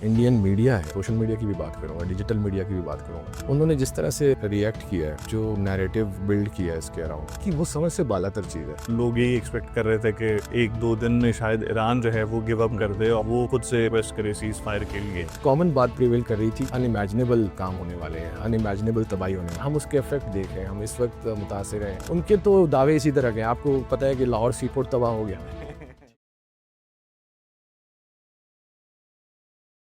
Indian media है, social media की भी बात करूंगा, डिजिटल मीडिया की भी बात करूंगा, उन्होंने जिस तरह से रिएक्ट किया है, जो नैरेटिव बिल्ड किया है इसके अराउंड, कि वो समझ से बालातर चीज है। लोग यही एक्सपेक्ट कर रहे थे कि एक दो दिन में शायद ईरान जो है वो गिव अप कर दे और वो खुद से रिक्वेस्ट करे सीज फायर के लिए। कॉमन बात प्रिवेल कर रही थी, अनइमेजिनेबल काम होने वाले हैं, अनइमेजिनेबल तबाही होने वाली है। हम उसके इफेक्ट देख रहे हैं, हम इस वक्त मुतासिर हैं। उनके तो दावे इसी तरह के, आपको पता है कि लाहौर सी पोर्ट तबाह हो गया।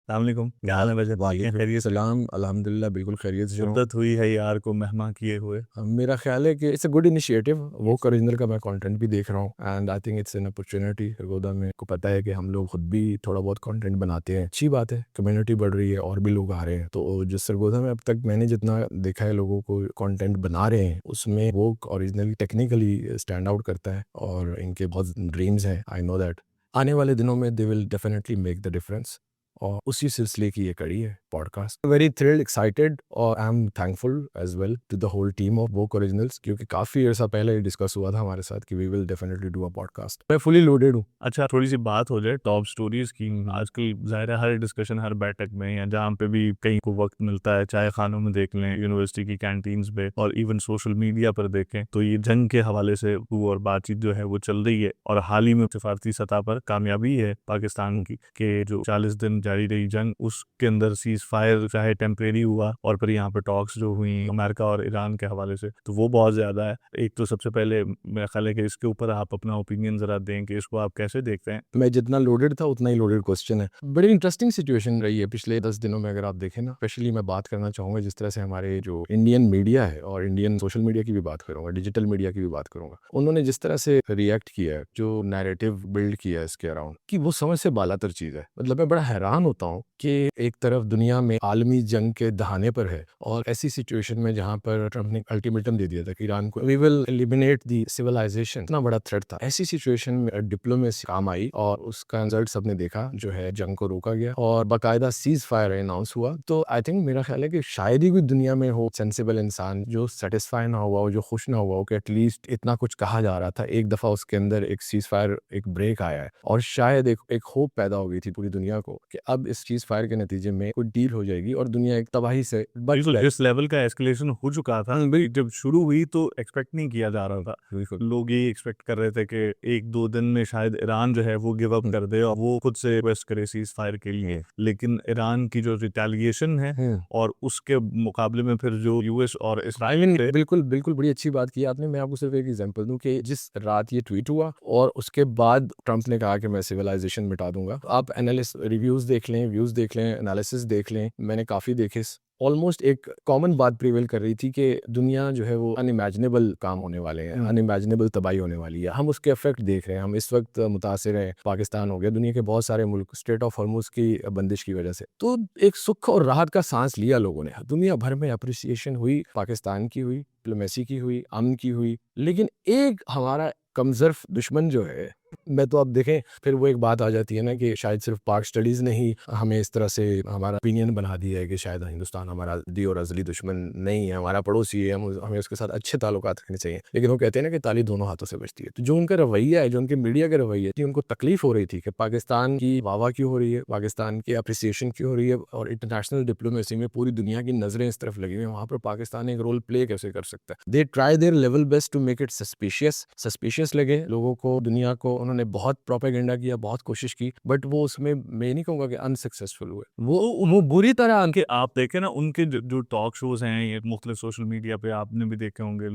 अस्सलामुअलैकुम, क्या हाल है वैसे? खैरियत सलाम, अल्हम्दुलिल्लाह बिल्कुल खैरियत से हूँ। मुद्दत हुई है यार को मेहमान किए हुए। मेरा ख्याल है कि इट्स अ गुड इनिशिएटिव। वो ओरिजिनल का मैं कंटेंट भी देख रहा हूँ and I think it's an opportunity. गोदा में को पता है कि हम लोग खुद भी थोड़ा बहुत कंटेंट बनाते हैं, अच्छी बात है, कम्युनिटी बढ़ रही है और भी लोग आ रहे हैं। तो जो सरगोदा में अब तक मैंने जितना देखा है लोगों को कंटेंट बना रहे हैं, उसमें वो ओरिजिनली टेक्निकली स्टैंड आउट करता है और इनके बहुत ड्रीम्स हैं। आई नो दैट आने वाले दिनों में they will definitely make the difference, और उसी सिलसिले की ये कड़ी है पॉडकास्ट। वेरी थ्रिल्ड, एक्साइटेड और I am thankful as well to the whole team of woke originals, क्योंकि काफी अर्सा पहले डिस्कस हुआ था हमारे साथ कि we will definitely do a podcast. मैं फुली लोडेड हूँ। अच्छा, थोड़ी सी बात हो जाए टॉप स्टोरीज की। आजकल जाहिर है हर डिस्कशन, हर बैठक में या जहाँ पे भी कहीं को वक्त मिलता है, चाहे खानों में देख लें, यूनिवर्सिटी की कैंटीन्स पे, और इवन सोशल मीडिया पर देखें, तो ये जंग के हवाले से और बातचीत जो है वो चल रही है। और हाल ही में सिफारती सतह पर कामयाबी है पाकिस्तान की कि जो 40 दिन जारी रही जंग, उसके अंदर सीज फायर चाहे टेम्परेरी हुआ, और फिर यहाँ पे टॉक्स जो हुई अमेरिका और ईरान के हवाले से, तो वो बहुत ज्यादा है। एक तो सबसे पहले मेरा ख्याल है कि इसके ऊपर आप अपना ओपिनियन जरा दें कि इसको आप कैसे देखते हैं। मैं जितना लोडेड था उतना ही लोडेड क्वेश्चन है। बड़ी इंटरेस्टिंग सिचुएशन रही है पिछले 10 दिनों में, अगर आप देखें ना। स्पेशली मैं बात करना चाहूंगा जिस तरह से हमारे जो इंडियन मीडिया है, और इंडियन सोशल मीडिया की भी बात करूंगा, डिजिटल मीडिया की भी बात करूंगा, उन्होंने जिस तरह से रिएक्ट किया है, जो नैरेटिव बिल्ड किया है इसके अराउंड, कि वो समझ से बालातर चीज है। मतलब मैं बड़ा हैरान होता हूँ कि एक तरफ दुनिया में आलमी जंग के दहाने पर है, और ऐसी सिचुएशन में जहां पर ट्रंप ने अल्टीमेटम दे दिया था कि ईरान को we will eliminate the civilisation, इतना बड़ा थ्रेट था। ऐसी सिचुएशन में डिप्लोमेसी काम आई और उसका रिजल्ट सबने देखा, जो है जंग को रोका गया और बाकायदा सीज फायर अनाउंस हुआ। तो आई थिंक मेरा ख्याल है कि शायद ही कोई दुनिया में हो सेंसिबल इंसान जो सेटिस्फाई ना हुआ हो, जो खुश ना हुआ हो कि एटलीस्ट इतना कुछ कहा जा रहा था, एक दफा उसके अंदर एक सीज फायर, एक ब्रेक आया है, और शायद एक होप पैदा हो गई थी पूरी दुनिया को कि अब इस सीज फायर के नतीजे में कोई डील हो जाएगी और दुनिया एक तबाही से बच बिल्कुल, जाएगी। जिस लेवल का एस्केलेशन हो चुका था जब शुरू हुई तो एक्सपेक्ट नहीं किया जा रहा था। लोग यही एक्सपेक्ट कर रहे थे कि एक दो दिन में शायद ईरान जो है वो गिव अप कर दे और वो खुद से रिक्वेस्ट करे सीज फायर के लिए। लेकिन ईरान की जो रिटेलिएशन है और उसके मुकाबले में फिर जो यूएस और इसराइल ने बिल्कुल बिल्कुल, बड़ी अच्छी बात की आपने। मैं आपको सिर्फ एक एग्जांपल दूं कि जिस रात ये ट्वीट हुआ और उसके बाद ट्रंप ने कहा कि मैं सिविलाइजेशन मिटा दूंगा, तो आप एनालिस्ट रिव्यूज देख लें, व्यूज देख लें, एनालिसिस देख लें, मैंने काफी देखे। ऑलमोस्ट एक कॉमन बात प्रिवेल कर रही थी कि दुनिया जो है वो अनइमेजिनेबल काम होने वाले हैं, अनइमेजिनेबल तबाही होने वाली है। हम उसके इफेक्ट देख रहे हैं, हम इस वक्त मुतासिर हैं। पाकिस्तान हो गया, दुनिया के बहुत सारे मुल्क स्ट्रेट ऑफ हॉर्मुज की बंदिश की वजह से। तो एक सुख और राहत का सांस लिया लोगों ने, दुनिया भर में अप्रिसिएशन हुई, पाकिस्तान की हुई, डिप्लोमेसी की हुई, अमन की हुई। लेकिन एक हमारा कमजोर दुश्मन जो है, मैं तो अब देखें फिर वो एक बात आ जाती है ना कि शायद सिर्फ पाक स्टडीज ने ही हमें इस तरह से हमारा ओपिनियन बना दिया है कि शायद हिंदुस्तान हमारा दी और अजली दुश्मन नहीं है, हमारा पड़ोसी है, हमें उसके साथ अच्छे ताल्लुकात रखने चाहिए। लेकिन वो कहते हैं ना कि ताली दोनों हाथों से बजती है। तो जो उनका रवैया है, जो उनके मीडिया का रवैया है, उनको तकलीफ हो रही थी कि पाकिस्तान की वाह क्यों हो रही है, पाकिस्तान की अप्रिसिएशन क्यों हो रही है, और इंटरनेशनल डिप्लोमेसी में पूरी दुनिया की नजरें इस तरफ लगी हुई हैं, वहां पर पाकिस्तान एक रोल प्ले कैसे कर सकता है। They try their level best to make it suspicious लगे लोगों को, दुनिया को। उन्होंने बहुत प्रोपेगेंडा किया, बहुत कोशिश की, बट वो उसमें मैं नहीं कहूँगा कि अनसक्सेसफुल हुए। वो बुरी तरह उनके आप देखें ना, उनके जो टॉक शोज हैं ये मुख्तलिफ सोशल मीडिया पे आपने भी देखे होंगे,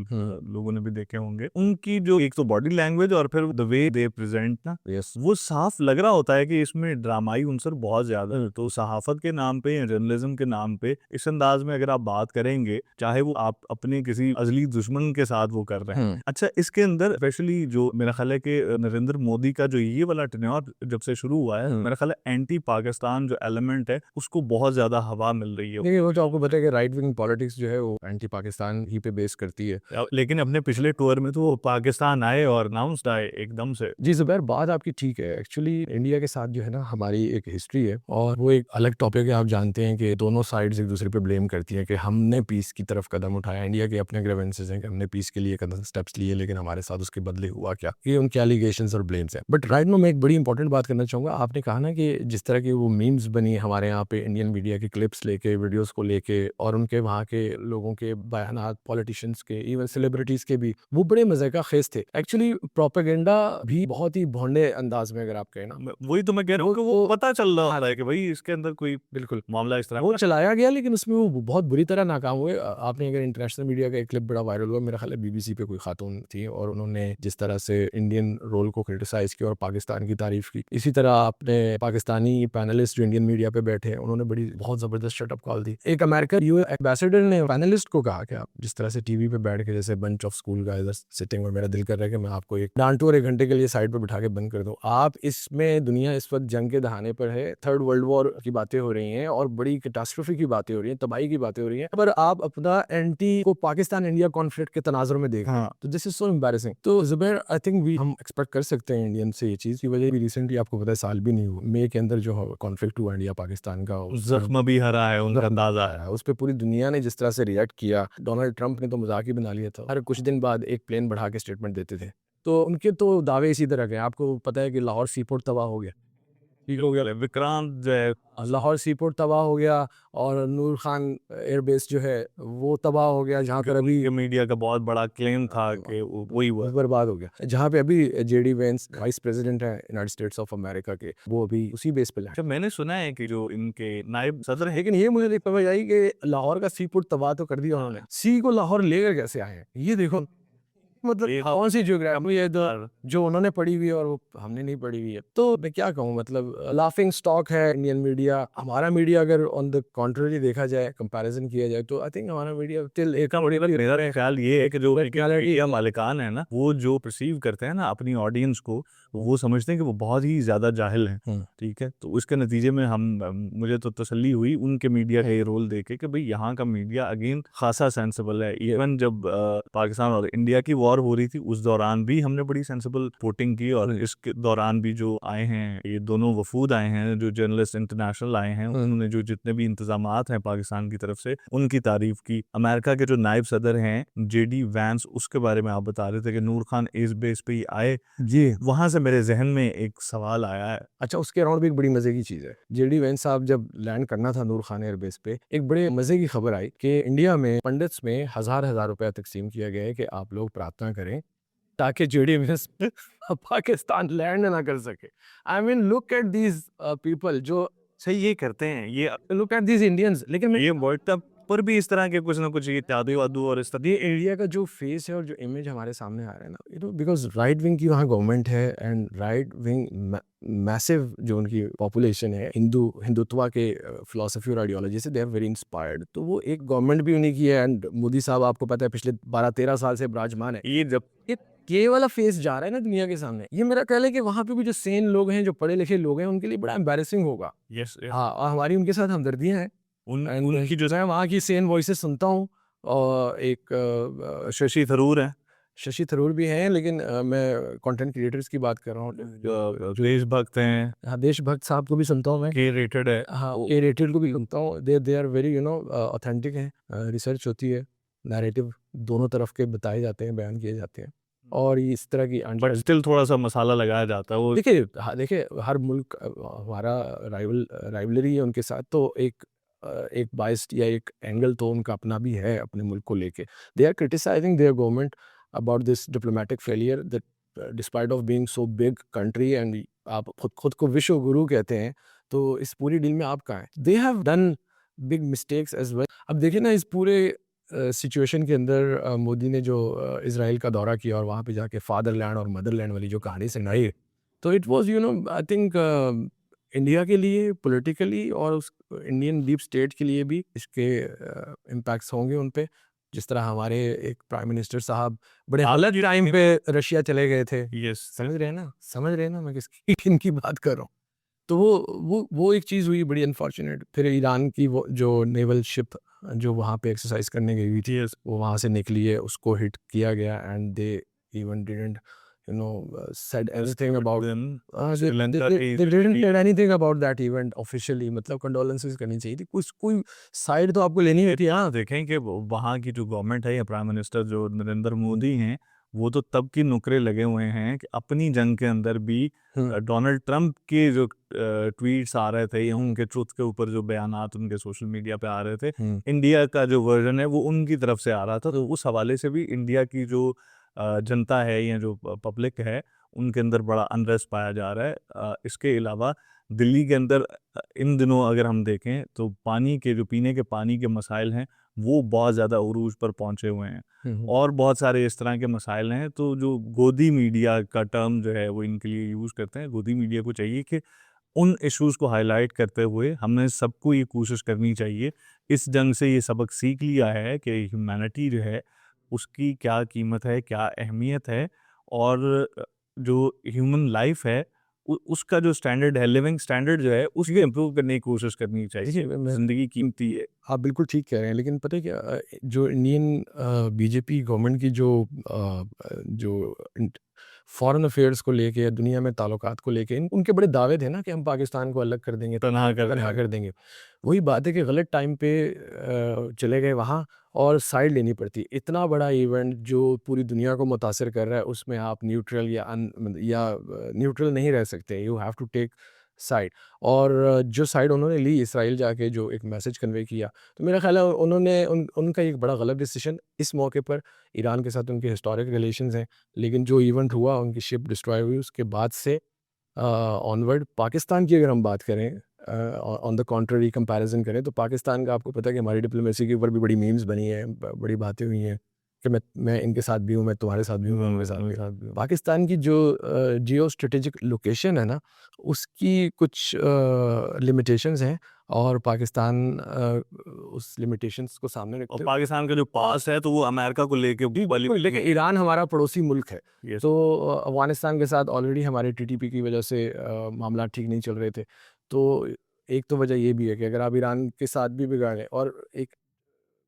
लोगों ने भी देखे होंगे, उनकी जो एक तो बॉडी लैंग्वेज और फिर द वे दे प्रेजेंट ना, वो साफ लग रहा होता है कि इसमें ड्रामाई उनसर बहुत ज्यादा है। तो सहाफत के नाम पे या जर्नलिज्म के नाम पे इस अंदाज में अगर आप बात करेंगे, चाहे वो आप अपने किसी अजली दुश्मन के साथ वो कर रहे हैं। अच्छा, इसके अंदर स्पेशली जो मेरा ख्याल है कि नरेंद्र मोदी का जो ये वाला टेन्योर जब से शुरू हुआ है, मेरा ख्याल है एंटी पाकिस्तान जो एलिमेंट है उसको बहुत ज्यादा हवा मिल रही है। देखिए, वो तो आपको पता है कि राइट विंग पॉलिटिक्स जो है वो एंटी पाकिस्तान ही पे बेस करती है। लेकिन अपने पिछले टूर में तो वो पाकिस्तान आए और अनाउंस्ड आए एकदम से। जी जुबैर, बात आपकी ठीक है। एक्चुअली इंडिया के साथ जो है ना हमारी एक हिस्ट्री है, और वो एक अलग टॉपिक है। आप जानते हैं कि दोनों साइड्स एक दूसरे पे ब्लेम करती हैं कि हमने पीस की तरफ कदम उठाया। इंडिया के अपने ग्रीवेंसेस हैं कि हमने पीस के लिए कदम स्टेप्स लिए, लेकिन हमारे साथ उसके बदले हुआ क्या, ये उनके एलिगेशंस और ब्लेम्स हैं। बट राइट नो मैं एक बड़ी इंपॉर्टेंट बात करना चाहूँगा। आपने कहा ना कि जिस तरह की वो मीम्स बनी हमारे यहाँ पे इंडियन मीडिया के क्लिप्स लेके, वीडियोस को लेके, और उनके वहाँ के लोगों के बयानात, पॉलिटिशियंस के, इवन सेलिब्रिटीज के भी, वो बड़े मजे का खेज थे। एक्चुअली प्रोपेगेंडा भी बहुत ही भोंडे अंदाज में, अगर आप कहें ना, वही तो मैं कह रहा हूँ कि वो पता चल रहा है कि भाई इसके अंदर कोई बिल्कुल मामला इस तरह वो चलाया गया, लेकिन उसमें वो बहुत बुरी तरह नाकाम हुए। आपने अगर इंटरनेशनल मीडिया का एक क्लिप बड़ा वायरल हुआ, मेरा ख्याल है बीबीसी पे कोई खातून थी, और उन्होंने जिस तरह से इंडियन रोल को क्रिटिसाइज किया और पाकिस्तान की तारीफ की। इसी तरह आपने पाकिस्तानी पैनलिस्ट जो इंडियन मीडिया पे बैठे हैं, उन्होंने बड़ी बहुत जबरदस्त शटअप कॉल दी। एक अमेरिकन यूएस एम्बेसडर ने पैनलिस्ट को कहा कि आप जिस तरह से टीवी पे बैठ के जैसे bunch of school guys sitting, और मेरा दिल कर रहा है कि मैं आपको एक डांटू और 1 घंटे के लिए साइड पर बिठा के बंद कर दूं। आप इसमें, दुनिया इस वक्त जंग के दहाने पर है, 3rd वर्ल्ड वॉर की बातें हो रही हैं और बड़ी कैटास्ट्रोफी की बातें हो रही हैं, तबाही की बातें हो रही हैं, पर आप अपना एंटी को पाकिस्तान इंडिया कॉन्फ्लिक्ट के तनाजुर में देख रहे हैं। तो दिस इज सो एम्बैरेसिंग। तो जुबैर, आई थिंक हम एक्सपेक्ट कर सकते हैं इंडियन से ये चीज की वजह भी रिसेंटली आपको पता है साल भी नहीं हुआ, मई के अंदर जो कॉन्फ्लिक्ट हुआ इंडिया पाकिस्तान का, जख्म भी हरा है, उनका अंदाजा है। उस पर पूरी दुनिया ने जिस तरह से रिएक्ट किया, डोनाल्ड ट्रंप ने तो मजाक ही बना लिया था, हर कुछ दिन बाद एक प्लेन बढ़ा के स्टेटमेंट देते थे। तो उनके तो दावे इसी तरह के। आपको पता है कि लाहौर सीपोर्ट तबाह हो गया, ठीक हो गया विक्रांत जो है, लाहौर सीपोर्ट तबाह हो गया, और नूर खान एयरबेस जो है वो तबाह हो गया, जहाँ पर अभी मीडिया का बहुत बड़ा क्लेम था कि वही हुआ, बर्बाद हो गया, जहाँ पे अभी जेडी वेंस वाइस प्रेसिडेंट है यूनाइटेड स्टेट्स ऑफ अमेरिका के, वो अभी उसी बेस पे अच्छा मैंने सुना है कि जो इनके नायब सदर है, लेकिन ये मुझे नहीं समझ आई कि लाहौर का सी पोर्ट तबाह तो कर दिया उन्होंने, सी को लाहौर लेकर कैसे आए हैं, ये देखो मतलब कौन सी ज्योग्राफी है जो उन्होंने पढ़ी हुई है और वो हमने नहीं पढ़ी हुई है। तो मैं क्या कहूँ, मतलब लाफिंग स्टॉक है इंडियन मीडिया। हमारा मीडिया अगर ऑन द कॉन्ट्ररी देखा जाए, कंपैरिजन किया जाए, तो आई थिंक हमारा मीडिया टिल एक मेरा ख्याल ये है कि जो मीडिया मालिकान है ना, वो जो परसीव करते हैं ना अपनी ऑडियंस को, वो समझते हैं कि वो बहुत ही ज्यादा जाहिल हैं। ठीक है, तो उसके नतीजे में मुझे तो तसल्ली हुई उनके मीडिया का ये रोल देखे कि भाई यहाँ का मीडिया अगेन खासा सेंसिबल है। इवन जब पाकिस्तान और इंडिया की वॉर हो रही थी, उस दौरान भी हमने बड़ी सेंसिबल रिपोर्टिंग की, और इसके दौरान भी जो आए हैं, ये दोनों वफूद आए हैं, जो जर्नलिस्ट इंटरनेशनल आए हैं, उन्होंने जो जितने भी इंतजामात हैं पाकिस्तान की तरफ से, उनकी तारीफ की। अमेरिका के जो नायब सदर हैं जेडी वैंस, उसके बारे में आप बता रहे थे कि नूर खान एयर बेस पे ही आए जी, वहां से मेरे जहन में एक सवाल आया है। अच्छा, उसके अराउंड भी एक बड़ी मजे की चीज है। जेडी वेंस साहब जब लैंड करना था नूर खान एयरबेस पे, एक बड़े मजे की खबर आई कि इंडिया में पंडित्स में हजार रुपया तकसीम किया गया है कि आप लोग प्रार्थना करें ताकि जेडी वेंस पाकिस्तान लैंड ना कर सके। I mean look at these people जो सही ये करते हैं, ये लुक एट दीज इंडियंस। लेकिन ये व्हाट्सएप पर भी इस तरह के कुछ ना कुछ ये जादू वादू और इस तरह ये इंडिया का जो फेस है और जो इमेज हमारे सामने आ रहा है ना, बिकॉज राइट विंग की वहाँ गवर्नमेंट है, एंड राइट विंग मैसिव जो उनकी पॉपुलेशन है हिंदुत्व के फिलोसफी और आइडियोलॉजी से, दे आर वेरी इंस्पायर्ड। तो वो एक गवर्नमेंट भी उन्हीं की है, एंड मोदी साहब आपको पता है पिछले 12-13 साल से विराजमान है। ये वाला फेस जा रहा है ना दुनिया के सामने, ये मेरा ख्याल है कि वहाँ पे भी जो सेन लोग हैं, जो पढ़े लिखे लोग हैं, उनके लिए बड़ा एम्बैरेसिंग होगा। हाँ, और हमारी उनके साथ हमदर्दियाँ हैं। उनकी जो है वहाँ की सेन वॉइसेस सुनता हूँ, और एक शशि थरूर है, शशि थरूर भी हैं, लेकिन मैं कंटेंट क्रिएटर्स की बात कर रहा हूँ जो देशभक्त हैं। हाँ, देशभक्त साहब को भी सुनता हूँ मैं, के रेटेड है। हाँ, के रेटेड को भी सुनता हूँ। दे आर वेरी ऑथेंटिक हैं, रिसर्च होती है, नैरेटिव दोनों तरफ के बताए जाते हैं, बयान किए जाते हैं, और इस तरह की बट स्टिल थोड़ा सा मसाला लगाया जाता है। वो देखिए हर मुल्क हमारा राइवलरी है उनके साथ, तो एक बाइस्ड या एक एंगल तो उनका अपना भी है अपने मुल्क को लेके। They are criticising their government about this diplomatic failure that despite of being so big country, and आप खुद को विश्व गुरु कहते हैं, तो इस पूरी डील में आप कहाँ हैं? They have done big mistakes as well. अब देखिए ना, इस पूरे सिचुएशन के अंदर मोदी ने जो इजराइल का दौरा किया और वहाँ पे जाके फादरलैंड और मदरलैंड वाली जो कहानी सुनाई, तो it was I think India के लिए पॉलिटिकली और उस इंडियन डीप स्टेट के लिए भी इसके इम्पैक्ट्स होंगे उन पे। जिस तरह हमारे एक प्राइम मिनिस्टर साहब बड़े अलग टाइम पे रशिया चले गए थे। यस, समझ रहे हैं ना मैं किनकी बात कर रहा हूँ। तो वो एक चीज़ हुई बड़ी अनफॉर्चुनेट। फिर ईरान की वो जो नेवल शिप जो वहाँ पे एक्सरसाइज करने गई हुई थी, वो वहाँ से निकली है, उसको हिट किया गया, and they even didn't said everything about them. They didn't say anything about that event officially. मतलब condolences करनी चाहिए थी, कोई साइड तो आपको लेनी होती है। हाँ, देखें कि वहाँ की जो गवर्नमेंट है या प्राइम मिनिस्टर जो नरेंद्र मोदी हैं, वो तो तब की नुकरे लगे हुए हैं कि अपनी जंग के अंदर भी डोनाल्ड ट्रंप के जो ट्वीट्स आ रहे थे या उनके ट्रुथ के ऊपर जो बयानात उनके सोशल मीडिया पे आ रहे थे, इंडिया का जो वर्जन है वो उनकी तरफ से आ रहा था। तो उस हवाले से भी इंडिया की जो जनता है या जो पब्लिक है उनके अंदर बड़ा अनरेस्ट पाया जा रहा है। इसके अलावा दिल्ली के अंदर इन दिनों अगर हम देखें तो पानी के जो पीने के पानी के मसाइल हैं वो बहुत ज़्यादा उरूज पर पहुंचे हुए हैं और बहुत सारे इस तरह के मसाइल हैं। तो जो गोदी मीडिया का टर्म जो है वो इनके लिए यूज़ करते हैं, गोदी मीडिया को चाहिए कि उन इश्यूज़ को हाईलाइट करते हुए हमने सबको ये कोशिश करनी चाहिए, इस जंग से ये सबक सीख लिया है कि ह्यूमैनिटी जो है उसकी क्या कीमत है, क्या अहमियत है और जो ह्यूमन लाइफ है उसका जो स्टैंडर्ड है, लिविंग स्टैंडर्ड जो है उसको इम्प्रूव करने की कोशिश करनी चाहिए। देखिए मैं ज़िंदगी कीमती है। आप बिल्कुल ठीक कह रहे हैं, लेकिन पता है क्या, जो इंडियन बीजेपी गवर्नमेंट की जो फॉरेन अफेयर्स को लेके या दुनिया में ताल्लुकात को लेके उनके बड़े दावे थे ना कि हम पाकिस्तान को अलग कर देंगे, तनहा कर देंगे। वही बात है कि गलत टाइम पे चले गए वहाँ और साइड लेनी पड़ती। इतना बड़ा इवेंट जो पूरी दुनिया को मुतासर कर रहा है, उसमें आप न्यूट्रल या न्यूट्रल नहीं रह सकते, you have to take side. और जो साइड उन्होंने ली, इसराइल जाके जो एक मैसेज कन्वे किया, तो मेरा ख्याल है उनका एक बड़ा गलत डिसीजन इस मौके पर। ईरान के साथ उनके हिस्टोरिक रिलेशंस हैं, लेकिन जो इवेंट हुआ, उनकी शिप डिस्ट्रॉय हुई, उसके बाद से ऑनवर्ड पाकिस्तान की अगर हम बात करें, ऑन द कॉन्ट्ररी कंपैरिजन करें, तो पाकिस्तान का आपको पता है कि हमारी डिप्लोमेसी के ऊपर भी बड़ी मीम्स बनी है, बड़ी बातें हुई हैं कि मैं इनके साथ भी हूँ, मैं तुम्हारे साथ भी हूँ, मैं उनके साथ भी हूँ। पाकिस्तान की जो जियो स्ट्रेटेजिक लोकेशन है ना, उसकी कुछ लिमिटेशंस हैं और पाकिस्तान उस लिमिटेशंस को सामने और रखते हुए पाकिस्तान का जो पास है तो वो अमेरिका को लेके लेकिन ईरान हमारा पड़ोसी मुल्क है, Yes. तो अफगानिस्तान के साथ ऑलरेडी हमारे टीटीपी की वजह से मामला ठीक नहीं चल रहे थे। तो एक तो वजह ये भी है कि अगर आप ईरान के साथ भी बिगाड़ें, और एक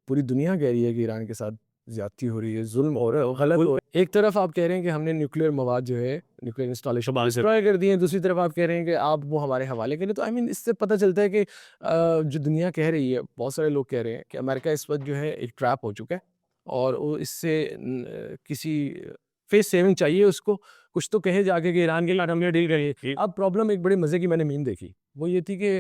पूरी दुनिया कह रही है कि ईरान के साथ ज्यादती हो रही है, जुल्म हो रहा है, गलत हो रहा है। एक तरफ आप कह रहे हैं कि हमने न्यूक्लियर मवाद जो है, न्यूक्लियर इंस्टॉलेशन डिस्ट्रॉय कर दिए हैं, दूसरी तरफ आप कह रहे हैं कि आप वो हमारे हवाले करें। तो आई मीन इससे पता चलता है कि जो दुनिया कह रही है, बहुत सारे लोग कह रहे हैं कि अमेरिका इस वक्त जो है एक ट्रैप हो चुका है और वो इससे किसी फेस सेविंग चाहिए उसको, कुछ तो कहे जाके कि ईरान के साथ हमने डील करी। अब प्रॉब्लम एक बड़ी मजे की मैंने मीम देखी, वो ये थी कि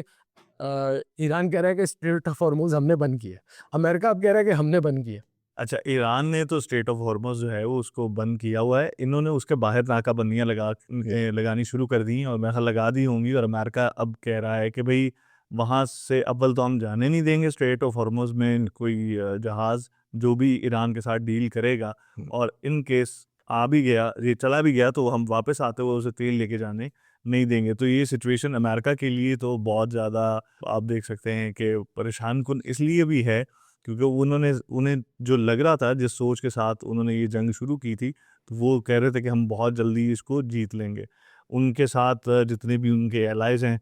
ईरान कह रहा है कि स्ट्रेट ऑफ हॉर्मुज़ हमने बंद किया, अमेरिका अब कह रहा है कि हमने बंद किया। अच्छा, ईरान ने तो स्ट्रेट ऑफ हॉर्मुज़ जो है वो उसको बंद किया हुआ है। इन्होंने उसके बाहर नाकाबंदियाँ लगानी शुरू कर दी हैं और मेरे ख्याल लगा दी होंगी और अमेरिका अब कह रहा है कि भई वहाँ से अव्वल तो हम जाने नहीं देंगे स्ट्रेट ऑफ हॉर्मुज़ में कोई जहाज़ जो भी ईरान के साथ डील करेगा, और इन केस आ भी गया, ये चला भी गया तो हम वापस आते हुए उसे तेल लेके जाने नहीं देंगे। तो ये सिचुएशन अमेरिका के लिए तो बहुत ज़्यादा आप देख सकते हैं कि परेशान-कुन इसलिए भी है क्योंकि उन्हें जो लग रहा था, जिस सोच के साथ उन्होंने ये जंग शुरू की थी, तो वो कह रहे थे कि हम बहुत जल्दी इसको जीत लेंगे। उनके साथ जितने भी उनके एलाइज़ हैं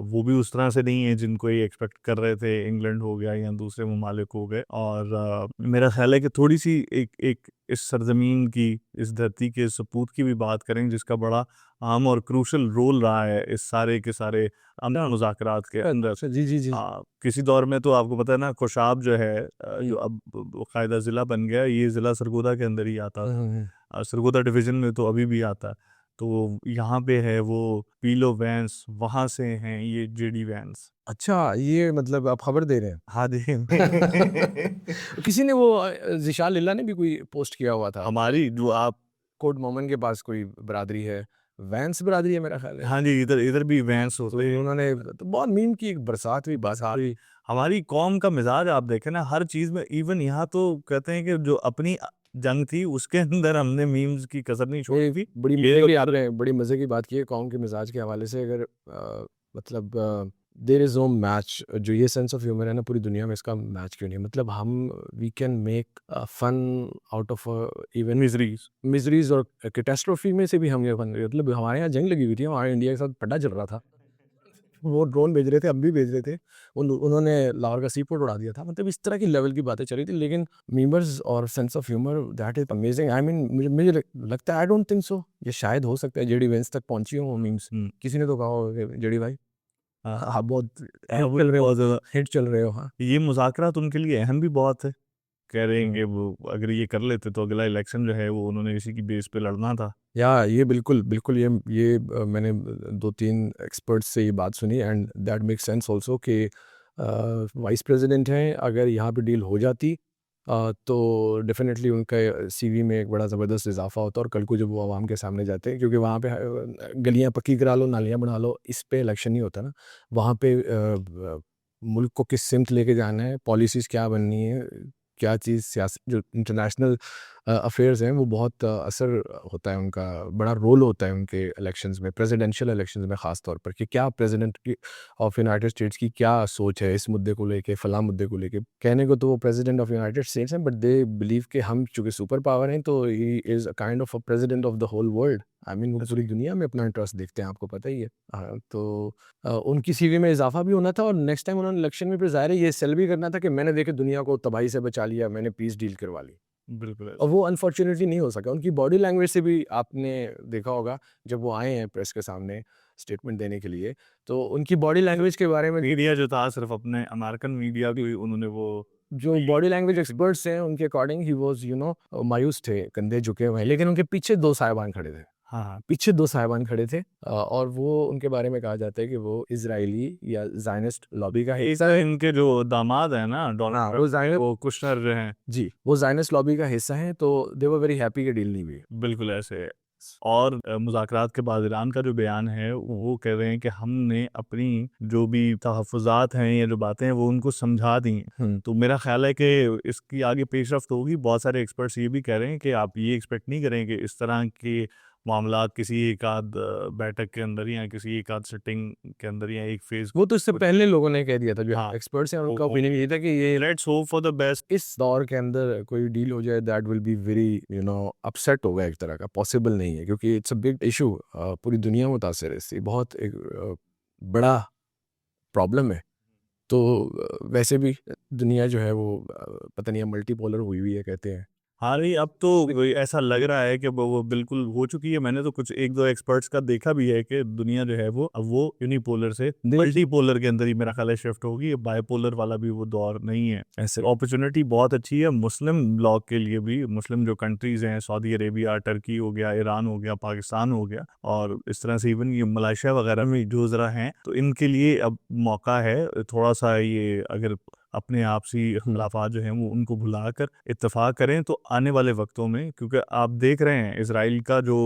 वो भी उस तरह से नहीं है जिनको ये एक्सपेक्ट कर रहे थे, इंग्लैंड हो गया या दूसरे ममालिक हो गए। और मेरा ख़्याल है कि थोड़ी-सी एक एक इस सरज़मीन की, इस धरती के सपूत की भी बात करें जिसका बड़ा अहम और क्रूशल रोल रहा है इस सारे के सारे अमन मुज़ाकरात के अंदर। जी। किसी दौर में तो आपको पता है ना, खुशाब जो है जो अब बाकायदा ज़िला बन गया, ये ज़िला सरगोदा के अंदर ही आता था। सरगोदा डिवीज़न में तो अभी भी आता है। तो यहाँ पे है वो पीलो वैंस, वहाँ से हैं ये जेडी वैंस। अच्छा, ये मतलब आप खबर दे रहे हैं। हाँ, देखिए किसी ने वो ज़िशान लिल्ला ने भी कोई पोस्ट किया हुआ था, हमारी जो आप कोट मोमन के पास कोई बरादरी है, वैंस बरादरी है मेरा ख्याल है। हाँ जी, इधर इधर भी वैंस तो होते हैं। उन्होंने तो बहुत मीम की एक बरसात हुई, बरसात हुई। हमारी कौम का मिजाज आप देखें ना, हर चीज़ में, इवन यहाँ तो कहते हैं कि जो अपनी जंग थी उसके अंदर हमने मीम्स की कसर नहीं छोड़ी थी। बड़ी ये मज़े की आपने बड़ी मज़े की बात की है कौम के मिजाज के हवाले से। अगर मतलब देयर इज़ नो मैच, जो ये सेंस ऑफ ह्यूमर है ना, पूरी दुनिया में इसका मैच क्यों नहीं है। मतलब हम we can make fun out of even miseries और कैटास्ट्रोफी में से भी हम ये फन, मतलब हमारे यहाँ जंग लगी हुई थी, हमारे इंडिया के साथ पड्डा चल रहा था, वो ड्रोन भेज रहे थे, हम भी भेज रहे थे, उन्होंने लाहौर का सी पोर्ट उड़ा दिया था। मतलब इस तरह की लेवल की बातें चल रही थी, लेकिन मीमर्स और sense of humour that is amazing. I mean मुझे लगता है, आई डोंट थिंक सो ये शायद हो सकता है जेडी वेंस तक पहुंची हो वो मीम्स। किसी ने तो कहा हो कि जेडी भाई आप बहुत वो चल रहे हो, बहुत ज़्यादा हिट चल रहे हो। हाँ ये मुज़ाकरात उनके लिए अहम भी बहुत है कह रहे हैं कि वो अगर ये कर लेते तो अगला इलेक्शन जो है वो उन्होंने इसी की बेस पे लड़ना था। या ये बिल्कुल बिल्कुल ये मैंने 2-3 एक्सपर्ट्स से ये बात सुनी and that make sense also कि वाइस प्रेसिडेंट हैं, अगर यहाँ पे डील हो जाती तो डेफिनेटली उनका सीवी में एक बड़ा ज़बरदस्त इजाफा होता और कल को जब वो आवाम के सामने जाते हैं, क्योंकि वहाँ पे गलियाँ पक्की करा लो, नालियाँ बना लो, इस पे इलेक्शन नहीं होता ना। वहाँ पे मुल्क को किस सिमत लेके जाना है, पॉलिसीज़ क्या बननी है, क्या चीज़ सियासत जो इंटरनेशनल अफेयर्स हैं वो बहुत असर होता है उनका, बड़ा रोल होता है उनके इलेक्शंस में, प्रेसिडेंशियल इलेक्शंस में ख़ास तौर पर, कि क्या प्रेसिडेंट की ऑफ यूनाइटेड स्टेट्स की क्या सोच है इस मुद्दे को लेके, फ़लाँ मुद्दे को लेके। कहने को तो वो प्रेसिडेंट ऑफ यूनाइटेड स्टेट्स हैं, बट दे बिलीव कि हम चूँकि सुपर पावर हैं तो he is a kind of a president of the whole world. I mean वो पूरी दुनिया में अपना इंटरेस्ट देखते हैं, आपको पता ही है। हाँ, तो उनकी सीवी में इजाफा भी होना था और नेक्स्ट टाइम उन्होंने इलेक्शन में फिर ज़ाहिर है ये सेल भी करना था कि मैंने देखिए दुनिया को तबाही से बचा लिया, मैंने पीस डील करवा ली। बिल्कुल और वो अनफॉर्चुनेटली नहीं हो सका। उनकी बॉडी लैंग्वेज से भी आपने देखा होगा, जब वो आए हैं प्रेस के सामने स्टेटमेंट देने के लिए, तो उनकी बॉडी लैंग्वेज के बारे में मीडिया जो था सिर्फ अपने अमेरिकन मीडिया भी उन्होंने वो जो बॉडी लैंग्वेज एक्सपर्ट्स हैं उनके अकॉर्डिंग ही वाज़ मायूस थे, कंधे झुके हुए हैं, लेकिन उनके पीछे 2 साहिबान खड़े थे। हाँ हाँ पीछे 2 साहिबान खड़े थे और वो उनके बारे में कहा जाता है कि वो इज़राइली या ज़ायनिस्ट लॉबी का हिस्सा। ऐसा इनके जो दामाद है ना हाँ, डोनाल्ड वो ट्रम्प, ज़ायनिस्ट, वो कुशनर जो हैं, जी, वो ज़ायनिस्ट लॉबी का हिस्सा हैं, तो दे वर वेरी हैप्पी कि डील नहीं हुई। बिल्कुल ऐसे। और मुज़ाकरात के बाद ईरान का जो बयान है वो कह रहे हैं कि हमने अपनी जो भी तहफ़्फ़ुज़ात हैं या जो बातें हैं वो उनको समझा दी हैं। हुँ। तो मेरा ख़्याल है कि इसकी आगे पेशरफ़्त होगी। बहुत सारे एक्सपर्ट्स ये भी कह रहे हैं कि आप ये एक्सपेक्ट नहीं करें कि इस तरह के मामलात किसी एक आध बैठक के अंदर या किसी एक आध सिटिंग के अंदर या एक फ़ेज़ वो तो इससे कुछ पहले लोगों ने कह दिया था, जो हाँ, एक्सपर्ट्स हैं वो उनका ओपिनियन ये था कि ये let's hope for the best. इस दौर के अंदर कोई डील हो जाए that will be very upset होगा, एक तरह का पॉसिबल नहीं है, क्योंकि इट्स अ बिग इशू, पूरी दुनिया मुतासर है इससे, बहुत एक बड़ा प्रॉब्लम है। तो वैसे भी दुनिया जो है वो पता नहीं मल्टीपोलर हुई हुई है कहते हैं। हाँ, नहीं अब तो वही ऐसा लग रहा है कि वो बिल्कुल हो चुकी है। मैंने तो कुछ 1-2 एक्सपर्ट्स का देखा भी है कि दुनिया जो है वो अब वो यूनिपोलर से मल्टीपोलर के अंदर ही मेरा ख़्याल है शिफ्ट होगी। बाइपोलर वाला भी वो दौर नहीं है। ऐसे अपॉर्चुनिटी बहुत अच्छी है मुस्लिम ब्लॉक के लिए भी। मुस्लिम जो कंट्रीज़ हैं, सऊदी अरेबिया, टर्की हो गया, ईरान हो गया, पाकिस्तान हो गया और इस तरह से इवन ये मलेशिया वगैरह में जो ज़रा हैं, तो इनके लिए अब मौका है थोड़ा-सा ये अगर अपने आपसी इख्तिलाफ़ात जो हैं वो उनको भुलाकर इत्तेफ़ाक करें तो आने वाले वक्तों में, क्योंकि आप देख रहे हैं इज़राइल का जो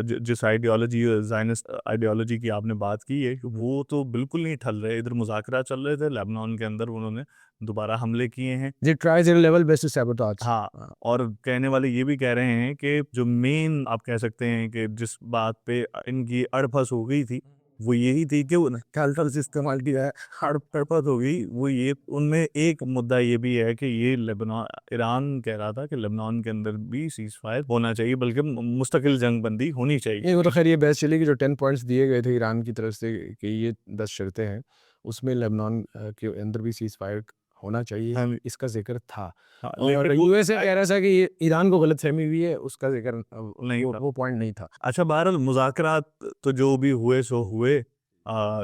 जिस आइडियोलॉजी ज़ायनिस्ट आइडियोलॉजी की आपने बात की है वो तो बिल्कुल नहीं ठल रहे। इधर मुज़ाकरा चल रहे थे लेबनान के अंदर, उन्होंने दोबारा हमले किए हैं। They try their level best to sabotage. हाँ, और कहने वाले ये भी कह रहे हैं कि जो मेन आप कह सकते हैं कि जिस बात पे इनकी अड़फस हो गई थी वो यही थी कि लफ्ज़ इस्तेमाल किया है, अड़फस हो गई वो ये, उनमें एक मुद्दा ये भी है कि ये लेबनान ईरान कह रहा था कि लेबनान के अंदर भी सीज़ फायर होना चाहिए, बल्कि मुस्तकिल जंग बंदी होनी चाहिए। ये वो तो खैर ये बहस चली कि जो 10 पॉइंट्स दिए गए थे ईरान की तरफ से कि ये 10 शर्तें हैं, उसमें लेबनान के अंदर भी सीज़ फायर होना चाहिए, हाँ, इसका ज़िक्र था। हाँ, और लेकिन वो यूएसए कह रहा था कि ये ईरान को गलतफ़हमी हुई है, उसका ज़िक्र नहीं था। वो पॉइंट नहीं था। अच्छा, बहरहाल मुज़ाकरात तो जो भी हुए सो हुए।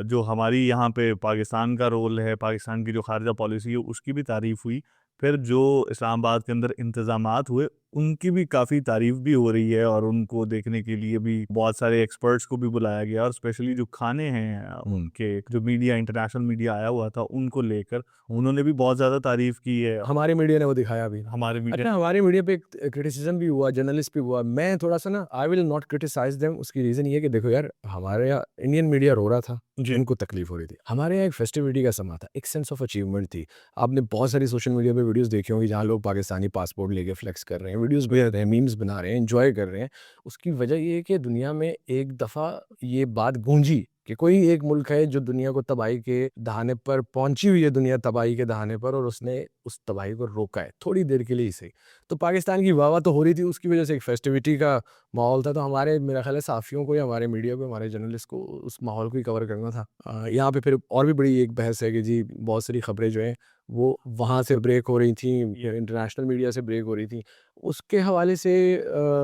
जो हमारी यहाँ पे पाकिस्तान का रोल है, पाकिस्तान की जो ख़ारिजा पॉलिसी है उसकी भी तारीफ़ हुई। फिर जो इस्लामाबाद के अंदर इंतज़ामात हुए उनकी भी काफ़ी तारीफ़ भी हो रही है और उनको देखने के लिए भी बहुत सारे एक्सपर्ट्स को भी बुलाया गया और स्पेशली जो खाने हैं उनके जो मीडिया, इंटरनेशनल मीडिया आया हुआ था उनको लेकर उन्होंने भी बहुत ज़्यादा तारीफ़ की है। हमारे मीडिया ने वो दिखाया भी। हमारे मीडिया अच्छा, हमारे मीडिया पे एक क्रिटिसिज्म भी हुआ, जर्नलिस्ट भी हुआ। मैं थोड़ा-सा ना I will not criticise them, उसकी रीज़न ये है कि देखो यार, हमारे यहाँ इंडियन मीडिया रो रहा था, जी, उनको तकलीफ़ हो रही थी। हमारे यहाँ एक फेस्टिविटी का समा था, एक सेंस ऑफ अचीवमेंट थी। आपने बहुत सारी सोशल मीडिया पे वीडियोज़ देखी होंगी जहाँ लोग पाकिस्तानी पासपोर्ट लेके फ्लेक्स कर रहे हैं, वीडियोज़ बना रहे हैं, मीम्स बना रहे हैं, एन्जॉय कर रहे हैं। उसकी वजह ये है कि दुनिया में एक दफ़ा ये बात गूंजी कि कोई एक मुल्क है जो दुनिया को तबाही के दहाने पर पहुंची हुई है, दुनिया तबाही के दहाने पर, और उसने उस तबाही को रोका है, थोड़ी देर के लिए ही सही। तो पाकिस्तान की वाह-वाह तो हो रही थी, उसकी वजह से एक फेस्टिविटी का माहौल था, तो हमारे मेरा ख़्याल है सहाफ़ियों को या हमारे मीडिया को, हमारे जर्नलिस्ट को उस माहौल को ही कवर करना था। यहाँ पे फिर और भी बड़ी एक बहस है कि जी बहुत सारी ख़बरें जो हैं वो वहाँ से ब्रेक हो रही थी, इंटरनेशनल मीडिया से ब्रेक हो रही थी। उसके हवाले से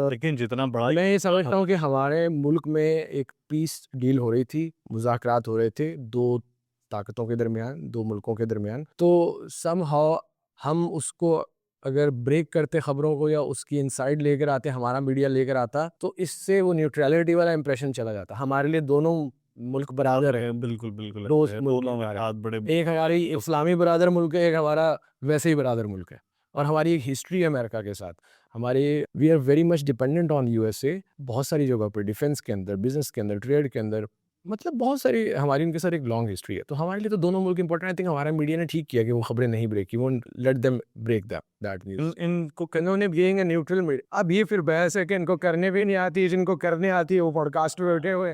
लेकिन जितना बड़ा मैं ये समझता हूँ कि हमारे मुल्क में एक पीस डील हो रही थी, मुज़ाकरात हो रहे थे 2 ताकतों के दरमियान, 2 मुल्कों के दरमियान। तो समहाउ हम उसको अगर ब्रेक करते खबरों को या उसकी इनसाइड लेकर आते, हमारा मीडिया लेकर आता, तो इससे वो न्यूट्रलिटी वाला इंप्रेशन चला जाता। हमारे लिए दोनों मुल्क बराबर है, बिल्कुल बिल्कुल दोस्त है, मुल्क दोनों हैं हमारे। हाथ बड़े एक हमारी इस्लामी बरादर मुल्क है, एक हमारा वैसे ही बरादर मुल्क है, और हमारी एक हिस्ट्री है अमेरिका के साथ। हमारी we are very much dependent on USA बहुत सारी जगहों पर, डिफेंस के अंदर, बिजनेस के अंदर, ट्रेड के अंदर, मतलब बहुत सारी हमारी उनके साथ एक लॉन्ग हिस्ट्री है। तो हमारे लिए तो दोनों मुल्क इंपॉर्टेंट। आई थिंक हमारा मीडिया ने ठीक किया कि वो खबरें नहीं ब्रेक की, वो let them break that news. इनको इन्होंने बीइंग अ न्यूट्रल मीडिया, अब ये फिर बहस है कि इनको करने भी नहीं आती, जिनको करने आती है वो पॉडकास्ट पे बैठे हुए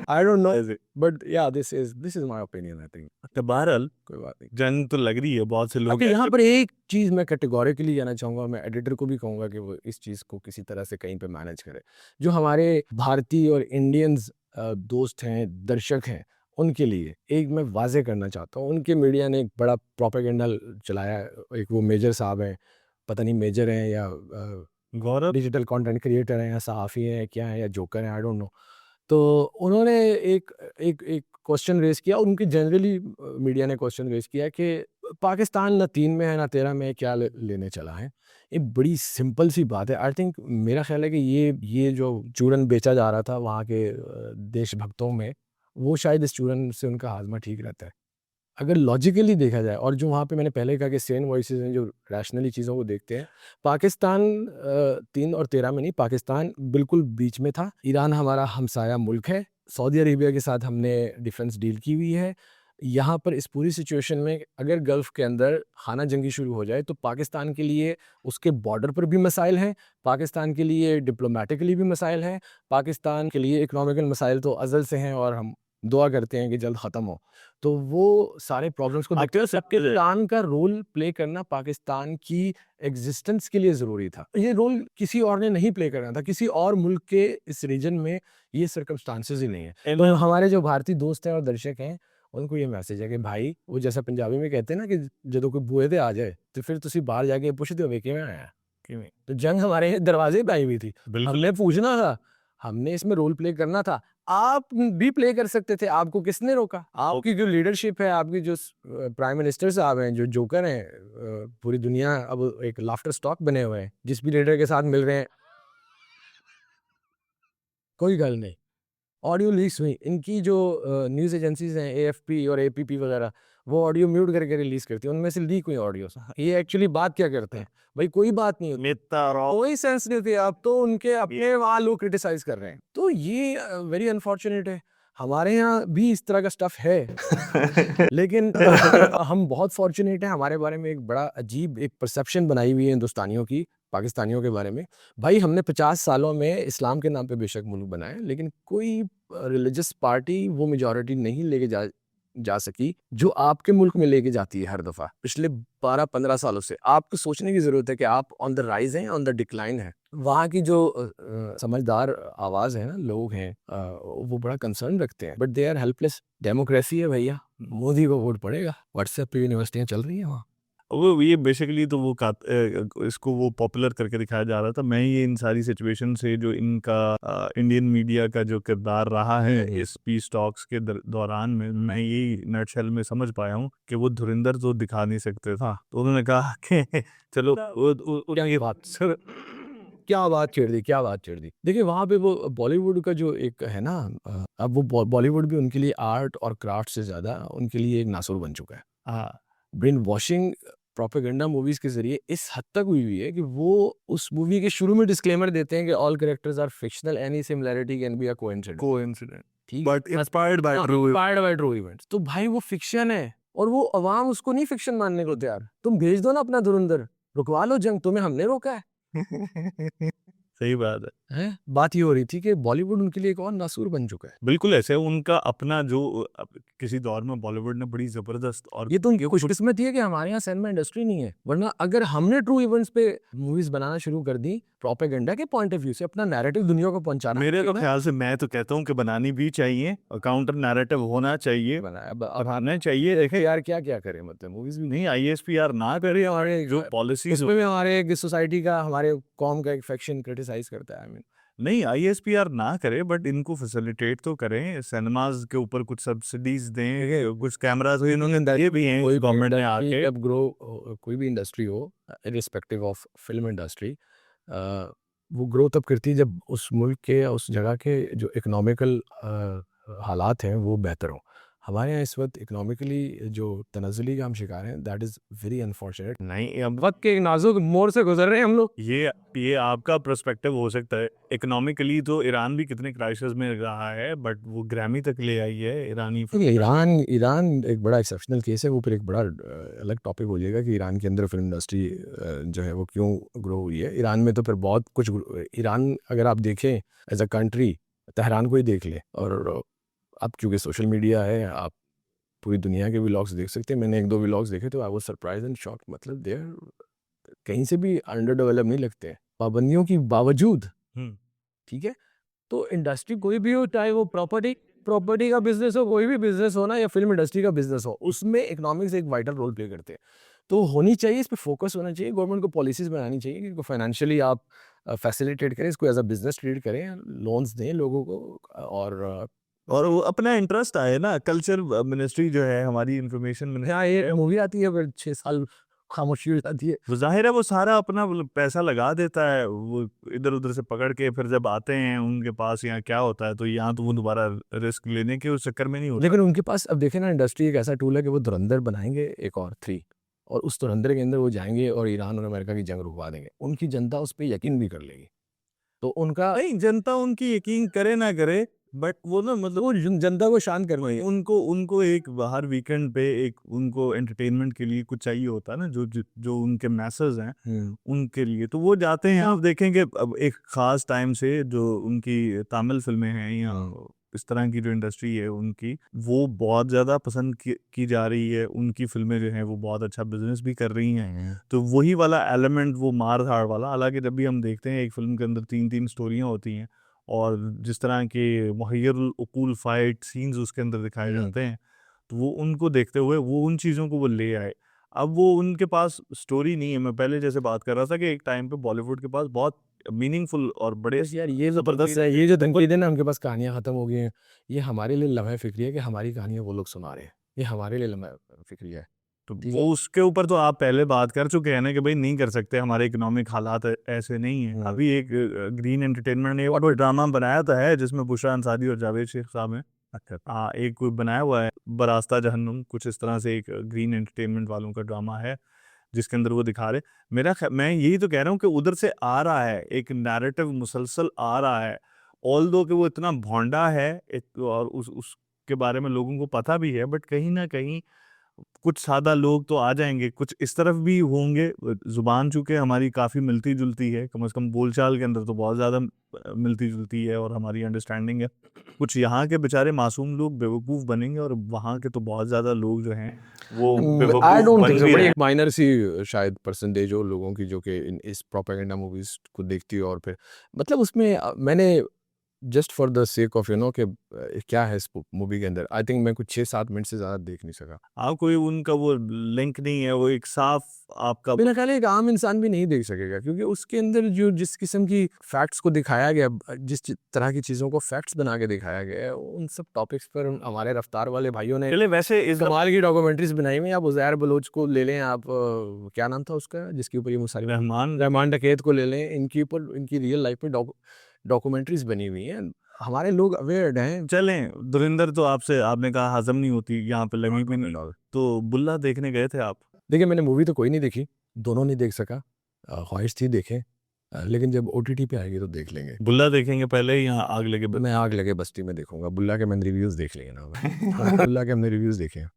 आई डोंट नो, बट या this is my opinion. I think तो बहरहाल कोई बात नहीं। जंग तो लग रही है, बहुत से लोग अच्छा, यहाँ पर एक चीज़ मैं कैटेगोरिकली कहना चाहूँगा, मैं एडिटर को भी कहूँगा कि वो इस चीज़ को किसी तरह से कहीं पे मैनेज करे। जो हमारे भारतीय और इंडियंस दोस्त हैं, दर्शक हैं, उनके लिए एक मैं वाज़ेह करना चाहता हूँ, उनके मीडिया ने एक बड़ा प्रोपेगेंडा चलाया है। एक वो मेजर साहब हैं, पता नहीं मेजर हैं या गौरव डिजिटल कंटेंट क्रिएटर हैं या सहाफ़ी हैं, क्या हैं, या जोकर हैं, आई डोंट नो। तो उन्होंने एक एक एक क्वेश्चन रेज़ किया, उनके जनरली मीडिया ने क्वेश्चन रेज़ किया कि पाकिस्तान ना 3 में है ना 13 में है, क्या लेने चला है। ये बड़ी सिंपल सी बात है। आई थिंक मेरा ख़्याल है कि ये जो चूरन बेचा जा रहा था वहाँ के देशभक्तों में, वो शायद इस चूरन से उनका हाज़मा ठीक रहता है। अगर लॉजिकली देखा जाए, और जो वहाँ पे मैंने पहले कहा कि सेन वॉइसेस हैं जो रैशनली चीज़ों को देखते हैं, पाकिस्तान 3 और 13 में नहीं, पाकिस्तान बिल्कुल बीच में था। ईरान हमारा हमसाया मुल्क है, सऊदी अरेबिया के साथ हमने डिफेंस डील की हुई है। यहाँ पर इस पूरी सिचुएशन में अगर गल्फ़ के अंदर खाना जंगी शुरू हो जाए तो पाकिस्तान के लिए उसके बॉर्डर पर भी मसाइल हैं, पाकिस्तान के लिए डिप्लोमेटिकली भी मसाइल हैं, पाकिस्तान के लिए इकोनॉमिकल मसाइल तो अज़ल से हैं और हम दुआ करते हैं कि जल्द ख़त्म हो। तो वो सारे प्रॉब्लम्स को देखते हुए पाकिस्तान का रोल प्ले करना पाकिस्तान की एग्जिस्टेंस के लिए ज़रूरी था। ये रोल किसी और ने नहीं प्ले करना था, किसी और मुल्क के इस रीजन में ये सर्कमस्टांसेस ही नहीं है। तो हमारे जो भारतीय दोस्त हैं और दर्शक हैं, उनको ये मैसेज है कि भाई, वो जैसा पंजाबी में कहते हैं ना कि ਜਦੋਂ कोई बूहे ते आ जाए तो फिर तुसी बाहर जाके पुछदे हो किवें आया, किवें। तो जंग हमारे दरवाजे पे आई हुई थी, हमने पूछना था, हमने इसमें रोल प्ले करना था। आप भी प्ले कर सकते थे, आपको किसने रोका? आपकी जो लीडरशिप है, आपकी जो प्राइम मिनिस्टर साहब हैं, जो जोकर हैं, पूरी दुनिया अब एक लाफ्टर स्टॉक बने हुए हैं, जिस भी लीडर के साथ मिल रहे हैं, कोई गल नहीं। ऑडियो लीक्स हुई, इनकी जो न्यूज़ एजेंसीज़ हैं, एएफपी और एपीपी वगैरह, वो ऑडियो म्यूट करके रिलीज़ करती हैं, उनमें से लीक हुई ऑडियोज़। ये एक्चुअली बात क्या करते हैं? भाई कोई बात नहीं होती, कोई सेंस नहीं होती, अब तो उनके अपने वहाँ लोग क्रिटिसाइज़ कर रहे हैं। तो ये वेरी अनफॉर्चुनेट है। हमारे यहाँ भी इस तरह का स्टफ़ है। लेकिन हम बहुत फॉर्चुनेट हैं, हमारे बारे में एक बड़ा अजीब एक परसेप्शन बनाई हुई है हिंदुस्तानियों की, पाकिस्तानियों के बारे में। भाई हमने 50 सालों में इस्लाम के नाम पे बेशक मुल्क बनाए, लेकिन कोई रिलीजियस पार्टी वो मेजॉरिटी नहीं लेके जा सकी जो आपके मुल्क में लेके जाती है हर दफ़ा पिछले 12-15 सालों से। आपको सोचने की ज़रूरत है कि आप ऑन द राइज हैं, ऑन द डिक्लाइन है। वहाँ की जो समझदार आवाज़ है ना, लोग हैं, वो बड़ा कंसर्न रखते हैं, but they are helpless. Democracy है भैया, मोदी को वोट पड़ेगा। व्हाट्सएप पे यूनिवर्सिटियाँ चल रही हैं वहाँ। वो ये बेसिकली तो वो इसको वो पॉपुलर करके दिखाया जा रहा था। मैं ये इन सारी सिचुएशन से जो इनका इंडियन मीडिया का जो किरदार रहा है इस पीस टॉक्स के दौरान में, मैं ये नटशेल में समझ पाया हूँ कि वो धुरिंदर तो दिखा नहीं सकते था, तो उन्होंने कहा कि चलो क्या ये बात सर, क्या बात छेड़ दी, क्या बात छेड़ दी। देखिए वहाँ पे वो बॉलीवुड का जो एक है ना, अब वो बॉलीवुड भी उनके लिए आर्ट और क्राफ्ट से ज़्यादा उनके लिए एक नासुर बन चुका है। हाँ, ब्रेन वॉशिंग प्रोपेगेंडा मूवीज के जरिए इस हद तक हुई हुई है कि वो उस मूवी के शुरू में डिस्क्लेमर देते हैं कि all characters are fictional, any similarity can be a coincidence, coincident, ठीक, but inspired by true events. तो भाई वो फिक्शन है, और वो अवाम उसको नहीं फिक्शन मानने को तैयार। तुम भेज दो ना अपना धुरंधर, रुकवा लो जंग, तुम्हें हमने रोका है। सही बात है। बात ये हो रही थी कि बॉलीवुड उनके लिए एक और नासूर बन चुका है। बिल्कुल ऐसे उनका अपना जो किसी दौर में बॉलीवुड ने बड़ी जबरदस्त, और ये तो उनकी खुशकिस्मती है कि हमारे यहाँ सिनेमा इंडस्ट्री नहीं है, वरना अगर हमने ट्रू इवेंट्स पे मूवीज बनाना शुरू कर दी, प्रोपेगेंडा के पॉइंट ऑफ व्यू से अपना नैरेटिव दुनिया को पहुंचाना, मेरे तो ख्याल से, मैं तो कहता हूँ कि बनानी भी चाहिए और काउंटर नैरेटिव होना चाहिए, बनाना चाहिए। देखे यार क्या क्या करे, मतलब मूवीज भी नहीं ISPR ना करे, हमारे जो पॉलिसी इसमें भी हमारे सोसाइटी का, हमारे कौम का एक फैक्शन क्रिटिसाइज करता है। आई मीन नहीं ISPR ना करे, बट इनको फैसिलिटेट तो करें, सिनेमाज के ऊपर कुछ सब्सिडीज दें, कुछ कैमरास तो इन्होंने ये भी हैं कोई गवर्नमेंट ने इंडस्ट्री आके। जब ग्रो, कोई भी इंडस्ट्री हो, इरिस्पेक्टिव ऑफ फिल्म इंडस्ट्री, वो ग्रो तब करती है जब उस मुल्क के या उस जगह के जो इकोनॉमिकल हालात हैं वो बेहतर हों। हमारे यहाँ इस वक्त इकोनॉमिकली जो तनज़्ज़ुली का हम शिकार हैं, दैट इज़ वेरी अनफॉर्चुनेट। नहीं, अब वक्त के एक नाजुक मोड़ से गुजर रहे हैं हम लोग। ये आपका पर्सपेक्टिव हो सकता है। इकोनॉमिकली तो ईरान भी कितने क्राइसिस में रहा है, बट वो ग्रैमी तक ले आई है ईरानी देखिए, ईरान ईरान एक बड़ा एक्सेप्शनल केस है, वो फिर एक बड़ा अलग टॉपिक हो जाएगा कि ईरान के अंदर फिल्म इंडस्ट्री जो है वो क्यों ग्रो हुई है। ईरान में तो फिर बहुत कुछ ईरान अगर आप देखें एज अ कंट्री, तेहरान को ही देख लें, और अब क्योंकि सोशल मीडिया है, आप पूरी दुनिया के व्लॉग्स देख सकते हैं। मैंने एक दो व्लॉग्स देखे तो I was surprise and shocked, मतलब देयर कहीं से भी अंडर डेवलप नहीं लगते हैं पाबंदियों की बावजूद। हम्म ठीक है, तो इंडस्ट्री कोई भी हो, चाहे वो प्रॉपर्टी प्रॉपर्टी का बिजनेस हो, कोई भी बिजनेस हो ना, या फिल्म इंडस्ट्री का बिजनेस हो, उसमें इकोनॉमिक्स एक वाइटल रोल प्ले करते हैं। तो होनी चाहिए, इस पे फोकस होना चाहिए, गवर्नमेंट को पॉलिसीज बनानी चाहिए कि फाइनेंशियली आप फैसिलिटेट करें, इसको एज अ बिजनेस ट्रीट करें, लोन्स दें लोगों को, और और वो अपना इंटरेस्ट आए ना। कल्चर मिनिस्ट्री जो है हमारी, इंफॉर्मेशन हाँ, ये मूवी आती है फिर 6 साल खामोशी हो जाती है। वो जाहिर है वो सारा अपना पैसा लगा देता है, वो इधर उधर से पकड़ के, फिर जब आते हैं उनके पास यहाँ क्या होता है, तो यहाँ तो वो दोबारा रिस्क लेने के उस चक्कर में नहीं होता। लेकिन उनके पास अब देखें ना, इंडस्ट्री एक ऐसा टूल है कि वो धुरंधर बनाएंगे एक और 3, और उस धुरंधर के अंदर वो जाएंगे और ईरान और अमेरिका की जंग रुकवा देंगे। उनकी जनता उस पर यकीन भी कर लेगी। तो उनका नहीं, जनता उनकी यकीन करे ना करे, बट वो ना मतलब वो जनता को शांत करना है। उनको उनको एक बाहर वीकेंड पे एक उनको एंटरटेनमेंट के लिए कुछ चाहिए होता है ना, जो उनके मैसेज हैं उनके लिए, तो वो जाते हैं। आप देखेंगे अब एक खास टाइम से जो उनकी तमिल फिल्में हैं या इस तरह की जो इंडस्ट्री है उनकी, वो बहुत ज़्यादा पसंद की जा रही है। उनकी फिल्में जो हैं वो बहुत अच्छा बिजनेस भी कर रही हैं। तो वही वाला एलिमेंट, वो मार धाड़ वाला, हालांकि जब भी हम देखते हैं एक फिल्म के अंदर 3-3 स्टोरियाँ होती हैं, और जिस तरह के मुहैयरुल उकूल फाइट सीन्स उसके अंदर दिखाए जाते हैं, तो वो उनको देखते हुए वो उन चीज़ों को वो ले आए। अब वो उनके पास स्टोरी नहीं है। मैं पहले जैसे बात कर रहा था कि एक टाइम पे बॉलीवुड के पास बहुत मीनिंगफुल और बड़े बस यार, ये ज़बरदस्त है, ये जो धनकोई दिन है, उनके पास कहानियाँ ख़त्म हो गई हैं। ये हमारे लिए लम्हा फ़िक्री है कि हमारी कहानियाँ वो लोग सुना रहे हैं। ये हमारे लिए लम्हा फ़िक्री है। तो ठीक वो उसके ऊपर तो आप पहले बात कर चुके हैं ना कि भाई नहीं कर सकते, हमारे इकोनॉमिक हालात ऐसे नहीं है। अभी एक ग्रीन एंटरटेनमेंट ने वो ड्रामा बनाया था है जिसमें बुशरा अंसारी और जावेद शेख साहब हैं। अच्छा, हाँ, एक कोई बनाया हुआ है बरास्ता जहन्नुम, कुछ इस तरह से एक ग्रीन एंटरटेनमेंट वालों का ड्रामा है जिसके अंदर वो दिखा रहे। मैं यही तो कह रहा हूँ कि उधर से आ रहा है एक नैरेटिव, मुसलसल आ रहा है। ऑल दो कि वो इतना भोंडा है और उसके बारे में लोगों को पता भी है, बट कहीं ना कहीं कुछ सादा लोग तो आ जाएंगे, कुछ इस तरफ भी होंगे। जुबान चूंकि हमारी काफ़ी मिलती जुलती है, कम से कम बोलचाल के अंदर तो बहुत ज़्यादा मिलती जुलती है, और हमारी अंडरस्टैंडिंग है। कुछ यहाँ के बेचारे मासूम लोग बेवकूफ़ बनेंगे, और वहाँ के तो बहुत ज़्यादा लोग जो हैं वो आई बेवकूफ़ डोंट थिंक बन सो, भी बड़ी रहे एक हैं। माइनर सी शायद परसेंटेज हो लोगों की जो कि इस प्रोपेगेंडा मूवीज़ को देखती है, और फिर मतलब उसमें मैंने just for the sake of कि क्या है इस मूवी के अंदर, आई थिंक मैं कुछ 6-7 मिनट से ज़्यादा देख नहीं सका। हाँ, कोई उनका वो लिंक नहीं है, वो एक साफ आपका मेरा ख्याल है एक आम इंसान भी नहीं देख सकेगा, क्योंकि उसके अंदर जो जिस किस्म की फैक्ट्स को दिखाया गया, तरह की चीज़ों को फैक्ट्स बना के दिखाया गया है, उन सब टॉपिक्स पर हमारे रफ्तार वाले भाइयों ने चले। वैसे इस कमाल की डॉक्यूमेंट्रीज बनाई हुई हैं। आप उज़ैर बलोच को ले लें, आप क्या नाम था उसका जिसके ऊपर ये मुसारी रहमान डकैत को ले लें, इनके ऊपर इनकी रियल लाइफ में डॉक्यूमेंट्रीज बनी हुई हैं। हमारे लोग अवेयर हैं। चलें, धुरिंदर तो आपने कहा हजम नहीं होती, यहाँ पे लगी भी नहीं। तो बुल्ला देखने गए थे आप? देखिए, मैंने मूवी तो कोई नहीं देखी, दोनों नहीं देख सका, ख्वाहिश थी देखें, लेकिन जब OTT पे आएगी तो देख लेंगे। बुल्ला देखेंगे पहले, यहाँ आग लगे मैं आग लगे बस्ती में देखूंगा। बुल्ला के मैंने रिव्यूज़ देख लिए ना बुल्ला के हमने रिव्यूज़ देखे हैं।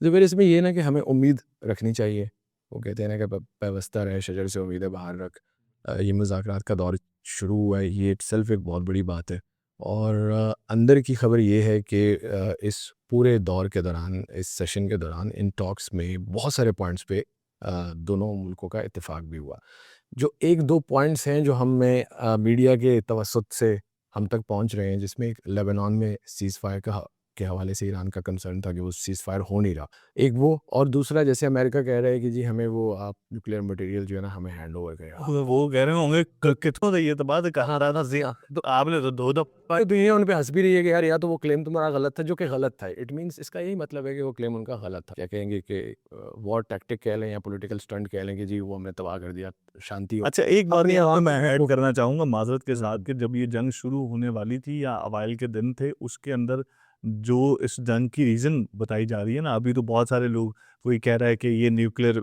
तो फिर इसमें ये ना कि हमें उम्मीद रखनी चाहिए। वो कहते हैं ना कि पेवस्ता रहे शजर से उम्मीदें बाहर रख। ये मुज़ाकरात का दौर शुरू हुआ है, ये इटसेल्फ एक बहुत बड़ी बात है। और अंदर की खबर ये है कि इस पूरे दौर के दौरान, इस सेशन के दौरान, इन टॉक्स में बहुत सारे पॉइंट्स पे दोनों मुल्कों का इत्तेफाक भी हुआ। जो 1-2 पॉइंट्स हैं जो मीडिया के तवसुत से हम तक पहुंच रहे हैं, जिसमें एक लेबनान में सीज़ फायर का के हवाले से ईरान का कंसर्न था कि वो सीज़ फायर हो नहीं रहा। एक वो, और दूसरा जैसे अमेरिका कह रहा है कि जी हमें वो आप न्यूक्लियर मटेरियल जो है ना हमें हैंड ओवर करें। वो कह रहे होंगे कितनों ये तो बात कहा रहा था जिया, तो आपने तो दो दफा दुनिया उन पे हंस भी रही है कि यार या तो वो क्लेम तुम्हारा गलत था, जो कि गलत था। इट मींस इसका यही मतलब है कि वो क्लेम उनका गलत था। क्या कहेंगे कि वॉर टैक्टिक कह लें या पॉलिटिकल स्टंट कह लें कि जी वो हमने तबाह कर दिया, शांति हो। अच्छा, एक बात अपनी यहाँ पे आवाम मैं ऐड को करना चाहूंगा माजरत के साथ कि जब ये जंग शुरू होने वाली थी या अवाइल के दिन थे, उसके अंदर जो इस जंग की रीज़न बताई जा रही है ना, अभी तो बहुत सारे लोग, कोई कह रहा है कि ये न्यूक्लियर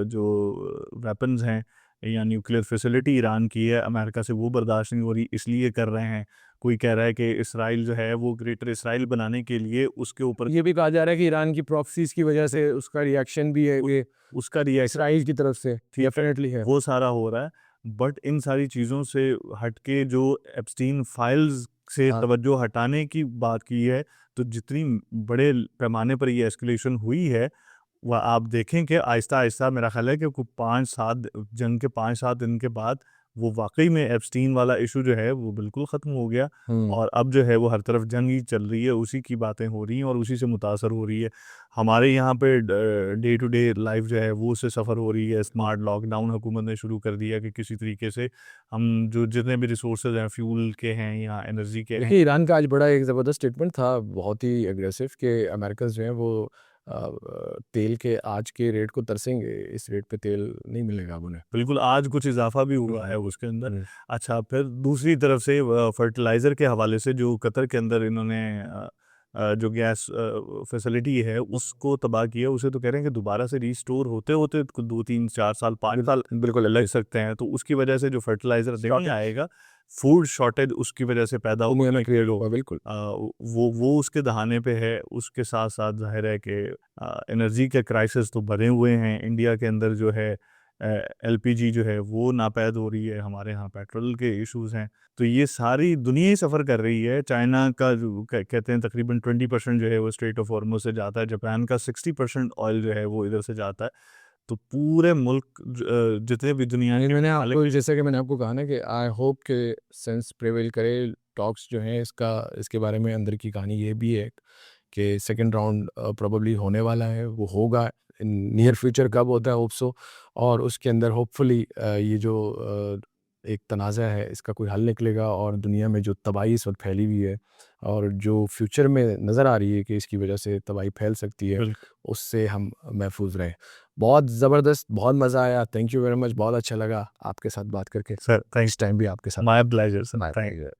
जो वेपन्स हैं या न्यूक्लियर फैसिलिटी ईरान की है, अमेरिका से वो बर्दाश्त नहीं हो रही इसलिए कर रहे हैं। कोई कह रहा है कि इसराइल जो है वो ग्रेटर इसराइल बनाने के लिए उसके ऊपर ये भी कहा जा रहा है कि ईरान की प्रॉक्सीज की वजह से उसका रिएक्शन भी है, ये उसका रिएक्शन इसराइल की तरफ से डेफिनेटली है। वो सारा हो रहा है। बट इन सारी चीज़ों से हटके जो एप्स्टीन फाइल्स से हाँ। तवज्जो हटाने की बात की है, तो जितनी बड़े पैमाने पर ये एस्केलेशन हुई है, वह आप देखें कि आहिस्ता आहिस्ता मेरा ख्याल है कि 5-7 जंग के 5-7 दिन के बाद वो वाकई में एप्स्टीन वाला इशू जो है वो बिल्कुल ख़त्म हो गया। और अब जो है वो हर तरफ जंग ही चल रही है, उसी की बातें हो रही हैं और उसी से मुतासर हो रही है। हमारे यहाँ पे डे टू डे लाइफ जो है वो उससे सफ़र हो रही है। स्मार्ट लॉकडाउन हुकूमत ने शुरू कर दिया कि किसी तरीके से हम जो जितने भी रिसोर्सेज हैं, फ्यूल के हैं या एनर्जी के हैं। देखिए ईरान का आज बड़ा एक ज़बरदस्त स्टेटमेंट था, बहुत ही एग्रेसिव, कि अमेरिकन जो हैं वो तेल के आज के रेट को तरसेंगे, इस रेट पे तेल नहीं मिलेगा अब उन्हें। बिल्कुल, आज कुछ इज़ाफ़ा भी हुआ है उसके अंदर। अच्छा, फिर दूसरी तरफ से फर्टिलाइज़र के हवाले से जो कतर के अंदर इन्होंने जो गैस फैसिलिटी है उसको तबाह किया, उसे तो कह रहे हैं कि दोबारा से रीस्टोर होते-होते 2-3-4 साल 5 साल बिल्कुल लग सकते हैं। तो उसकी वजह से जो फर्टिलाइज़र नहीं आएगा, फूड शॉर्टेज उसकी वजह से पैदा उम्मीद क्रिएट होगा बिल्कुल। वो उसके दहाने पे है। उसके साथ-साथ ज़ाहिर है कि एनर्जी के क्राइसिस तो बढ़े हुए हैं। इंडिया के अंदर जो है एलपीजी जो है वो नापैद हो रही है, हमारे यहाँ पेट्रोल के इश्यूज़ हैं। तो ये सारी दुनिया ही सफ़र कर रही है। चाइना का जो कहते हैं तकरीबन 20% जो है वो स्ट्रेट ऑफ हॉर्मुज़ से जाता है। जापान का 60% ऑयल जो है वो इधर से जाता है। तो पूरे मुल्क जितने भी दुनिया के मैंने मालिक आपको, जैसा कि मैंने आपको कहा ना कि आई होप के सेंस प्रेवेल करे, टॉक्स जो हैं इसके बारे में अंदर की कहानी ये भी है कि सेकंड राउंड प्रोबेबली होने वाला है, वो होगा इन नियर फ्यूचर, कब होता है होप सो। और उसके अंदर होपफुली ये जो एक तनाज़ा है इसका कोई हल निकलेगा, और दुनिया में जो तबाही इस वक्त फैली हुई है और जो फ्यूचर में नज़र आ रही है कि इसकी वजह से तबाही फैल सकती है, उससे हम महफूज रहें। बहुत ज़बरदस्त, बहुत मज़ा आया, थैंक यू वेरी मच, बहुत अच्छा लगा आपके साथ बात करके। सर, इस टाइम भी आपके साथ। My pleasure sir, My thank pleasure.